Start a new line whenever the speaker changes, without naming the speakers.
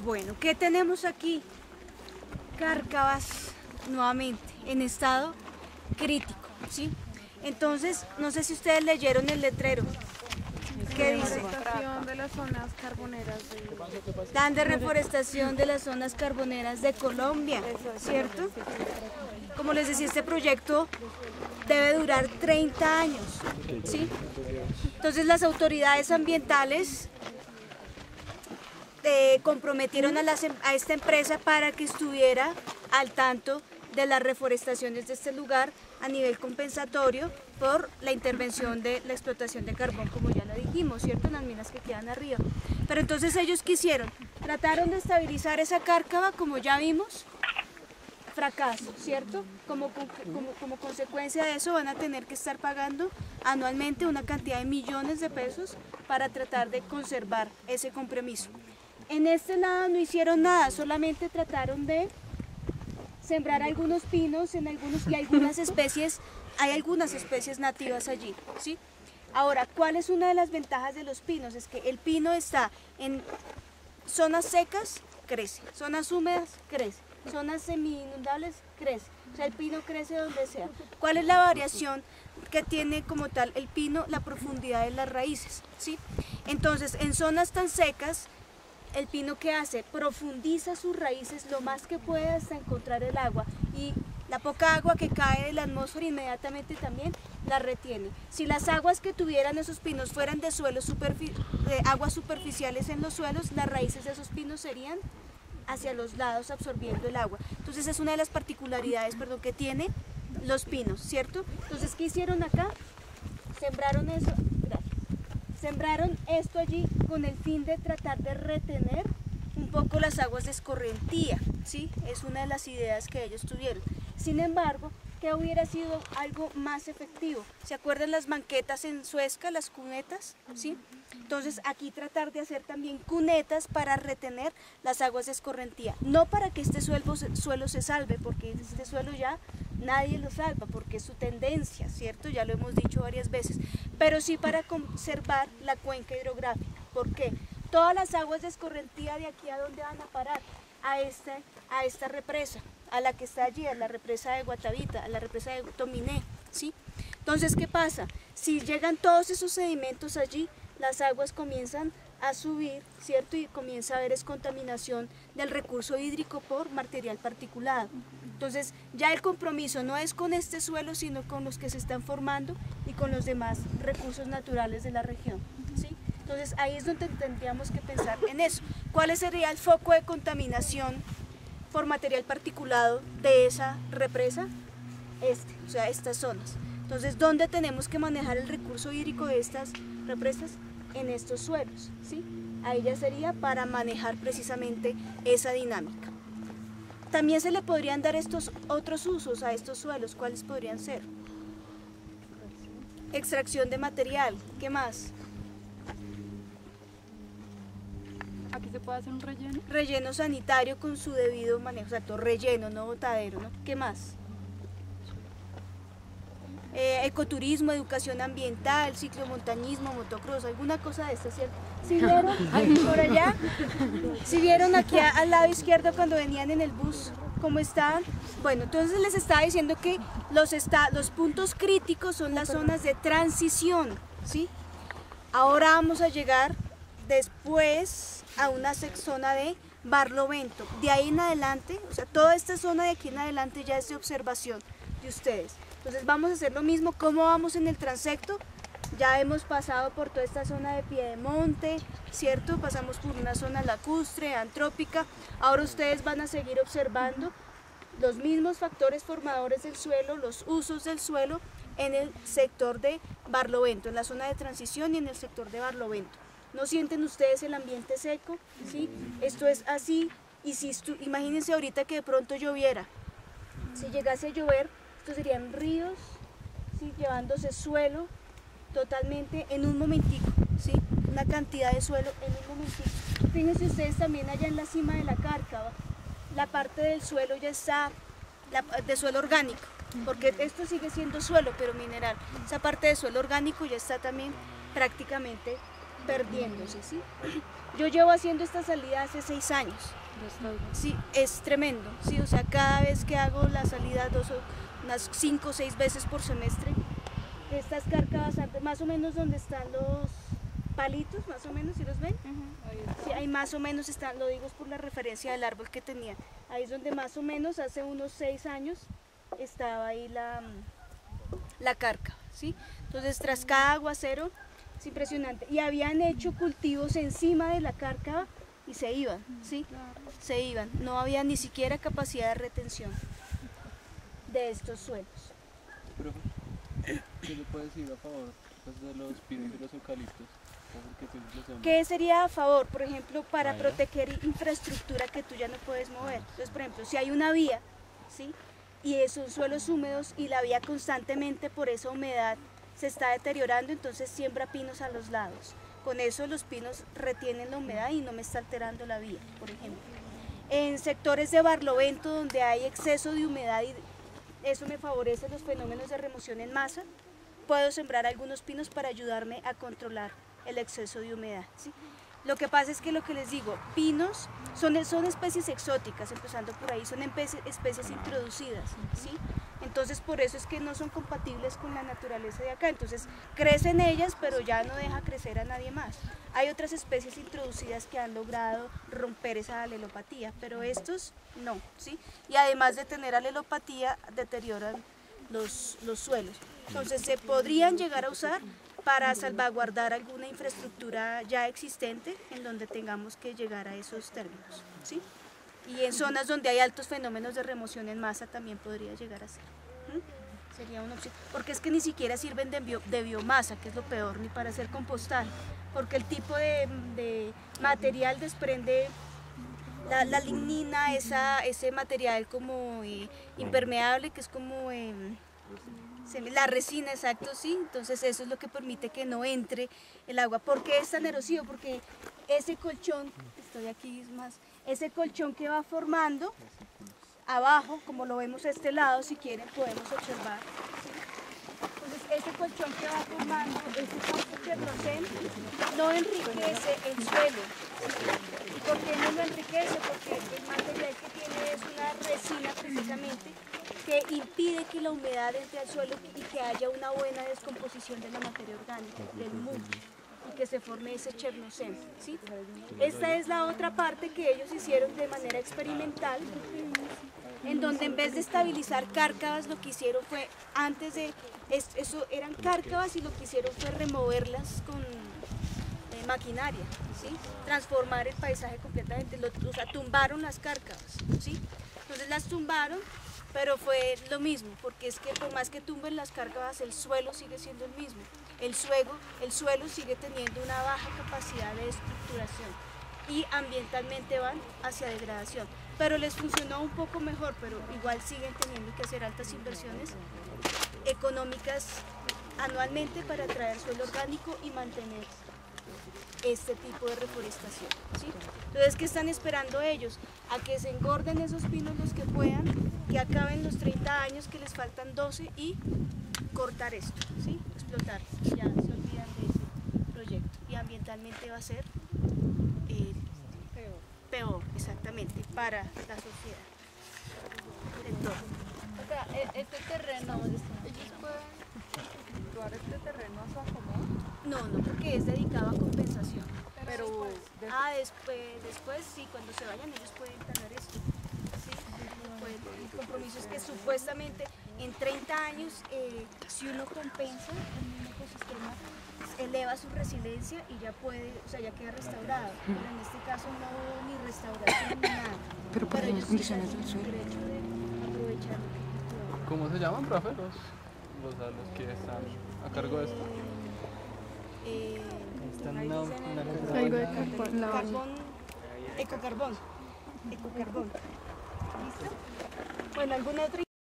Bueno, ¿qué tenemos aquí? Cárcavas nuevamente en estado crítico, ¿sí? Entonces, no sé si ustedes leyeron el letrero. ¿Qué dice?
Reforestación de las zonas carboneras
Plan de reforestación de las zonas carboneras de Colombia, ¿cierto? Como les decía, este proyecto debe durar 30 años, ¿sí? Entonces las autoridades ambientales comprometieron a esta empresa para que estuviera al tanto de las reforestaciones de este lugar a nivel compensatorio por la intervención de la explotación de carbón, como ya lo dijimos, ¿cierto? En las minas que quedan arriba. Pero entonces ellos trataron de estabilizar esa cárcava, como ya vimos, fracaso, ¿cierto? Como consecuencia de eso van a tener que estar pagando anualmente una cantidad de millones de pesos para tratar de conservar ese compromiso. En este lado no hicieron nada, solamente trataron de sembrar algunos pinos y algunas especies, hay algunas especies nativas allí, ¿sí? Ahora, ¿cuál es una de las ventajas de los pinos? Es que el pino está en zonas secas, crece, zonas húmedas, crece, zonas semi-inundables, crece, o sea, el pino crece donde sea. ¿Cuál es la variación que tiene como tal el pino? La profundidad de las raíces, ¿sí? Entonces, en zonas tan secas, el pino, ¿qué hace? Profundiza sus raíces lo más que puede hasta encontrar el agua, y la poca agua que cae de la atmósfera inmediatamente también la retiene. Si las aguas que tuvieran esos pinos fueran de aguas superficiales en los suelos, las raíces de esos pinos serían hacia los lados absorbiendo el agua. Entonces es una de las particularidades, que tiene los pinos, ¿cierto? Entonces, ¿qué hicieron acá? Sembraron eso. Sembraron esto allí con el fin de tratar de retener un poco las aguas de escorrentía, ¿sí? Es una de las ideas que ellos tuvieron. Sin embargo, ¿qué hubiera sido algo más efectivo? ¿Se acuerdan las banquetas en Suezca, las cunetas? ¿Sí? Entonces aquí tratar de hacer también cunetas para retener las aguas de escorrentía. No para que este suelo se salve, porque este suelo ya nadie lo salva, porque es su tendencia, ¿cierto? Ya lo hemos dicho varias veces, pero sí para conservar la cuenca hidrográfica. ¿Por qué? Todas las aguas de escorrentía de aquí, ¿a dónde van a parar? A esta represa, a la que está allí, a la represa de Guatavita, a la represa de Tominé, ¿sí? Entonces, ¿qué pasa? Si llegan todos esos sedimentos allí, las aguas comienzan a subir, ¿cierto? Y comienza a haber contaminación del recurso hídrico por material particulado. Entonces, ya el compromiso no es con este suelo, sino con los que se están formando y con los demás recursos naturales de la región, ¿sí? Entonces, ahí es donde tendríamos que pensar en eso. ¿Cuál sería el foco de contaminación por material particulado de esa represa? O sea, estas zonas. Entonces, ¿dónde tenemos que manejar el recurso hídrico de estas represas? En estos suelos, ¿sí? Ahí ya sería para manejar precisamente esa dinámica. También se le podrían dar estos otros usos a estos suelos. ¿Cuáles podrían ser? Extracción de material. ¿Qué más?
Aquí se puede hacer un relleno.
Relleno sanitario con su debido manejo, exacto, relleno, no botadero, ¿no? ¿Qué más? Ecoturismo, educación ambiental, ciclomontañismo, motocross, alguna cosa de esta, ¿cierto? ¿Sí vieron por allá? ¿Sí vieron aquí al lado izquierdo cuando venían en el bus cómo estaban? Bueno, entonces les estaba diciendo que los puntos críticos son las zonas de transición, ¿sí? Ahora vamos a llegar después a una zona de Barlovento. De ahí en adelante, o sea, toda esta zona de aquí en adelante ya es de observación de ustedes. Entonces vamos a hacer lo mismo. ¿Cómo vamos en el transecto? Ya hemos pasado por toda esta zona de Piedemonte, ¿cierto? Pasamos por una zona lacustre, antrópica. Ahora ustedes van a seguir observando los mismos factores formadores del suelo, los usos del suelo en el sector de Barlovento, en la zona de transición y en el sector de Barlovento. ¿No sienten ustedes el ambiente seco? ¿Sí? Esto es así. Y si imagínense ahorita que de pronto lloviera. Si llegase a llover, estos serían ríos, ¿sí? Llevándose suelo totalmente en un momentico, ¿sí? Una cantidad de suelo en un momentico. Fíjense ustedes también allá en la cima de la cárcava, la parte del suelo ya está, de suelo orgánico, porque esto sigue siendo suelo, pero mineral. Esa parte de suelo orgánico ya está también prácticamente perdiéndose, ¿sí? Yo llevo haciendo esta salida hace 6 años. Sí, es tremendo, sí, o sea, cada vez que hago la salida unas 5 o 6 veces por semestre, estas cárcavas, más o menos donde están los palitos, más o menos, ¿sí los ven? Sí, ahí más o menos están, lo digo es por la referencia del árbol que tenía, ahí es donde más o menos hace unos 6 años estaba ahí la cárcava, ¿sí? Entonces tras cada aguacero, es impresionante, y habían hecho cultivos encima de la cárcava y se iban, ¿sí? Se iban, no había ni siquiera capacidad de retención de estos suelos.
Pero, ¿qué le puede decir a favor pues, de los pinos y los eucaliptos?
¿Qué sería a favor, por ejemplo, para proteger infraestructura que tú ya no puedes mover? Entonces, por ejemplo, si hay una vía, ¿sí? Y son suelos húmedos y la vía constantemente por esa humedad se está deteriorando, entonces siembra pinos a los lados. Con eso los pinos retienen la humedad y no me está alterando la vía, por ejemplo. En sectores de barlovento donde hay exceso de humedad y eso me favorece los fenómenos de remoción en masa, puedo sembrar algunos pinos para ayudarme a controlar el exceso de humedad, ¿sí? Lo que pasa es que lo que les digo, pinos son especies exóticas, empezando por ahí, son especies introducidas, ¿sí? Entonces por eso es que no son compatibles con la naturaleza de acá, entonces crecen ellas pero ya no deja crecer a nadie más. Hay otras especies introducidas que han logrado romper esa alelopatía, pero estos no, ¿sí? Y además de tener alelopatía deterioran los suelos, entonces se podrían llegar a usar para salvaguardar alguna infraestructura ya existente en donde tengamos que llegar a esos términos, ¿sí? Y en zonas donde hay altos fenómenos de remoción en masa también podría llegar a ser. Sería una opción, porque es que ni siquiera sirven de biomasa, que es lo peor, ni para hacer compostaje, porque el tipo de material desprende la lignina, ese material como impermeable, que es como la resina, exacto, sí, entonces eso es lo que permite que no entre el agua. ¿Por qué es tan erosivo? Porque ese colchón, ese colchón que va formando abajo, como lo vemos a este lado, si quieren podemos observar, ¿sí? Entonces ese colchón que va formando, ese pasto chernocén, no enriquece el suelo. ¿Y por qué no lo enriquece? Porque el material que tiene es una resina precisamente que impide que la humedad entre al suelo y que haya una buena descomposición de la materia orgánica, del mulch, y que se forme ese chernocén, ¿sí? Esta es la otra parte que ellos hicieron de manera experimental, en donde en vez de estabilizar cárcavas, lo que hicieron fue, eso eran cárcavas y lo que hicieron fue removerlas con maquinaria, ¿sí? Transformar el paisaje completamente, o sea, tumbaron las cárcavas, ¿sí? Entonces las tumbaron, pero fue lo mismo, porque es que por más que tumben las cárcavas, el suelo sigue siendo el mismo. El suelo sigue teniendo una baja capacidad de estructuración y ambientalmente van hacia degradación. Pero les funcionó un poco mejor, pero igual siguen teniendo que hacer altas inversiones económicas anualmente para traer suelo orgánico y mantener este tipo de reforestación, ¿sí? Entonces, ¿qué están esperando ellos? A que se engorden esos pinos los que puedan, que acaben los 30 años, que les faltan 12 y cortar esto, ¿sí? Explotar, ya se olvidan de ese proyecto y ambientalmente va a ser peor, exactamente, para la sociedad.
O sea, este terreno, ellos pueden situar este terreno a su acomodo.
No, porque es dedicado a compensación.
Pero
después sí, cuando se vayan ellos pueden talar esto. ¿Sí? El compromiso es que supuestamente en 30 años, si uno compensa en un ecosistema, eleva su resiliencia y ya puede, o sea, ya queda restaurado. Pero en este caso no hubo ni restauración ni nada.
Pero por las condiciones del suelo.
Derecho de aprovechar lo que
¿Cómo se llaman, profe, los que están a cargo de esto?
Algo de carbón.
Ecocarbón. ¿Listo? Bueno, ¿alguna otra?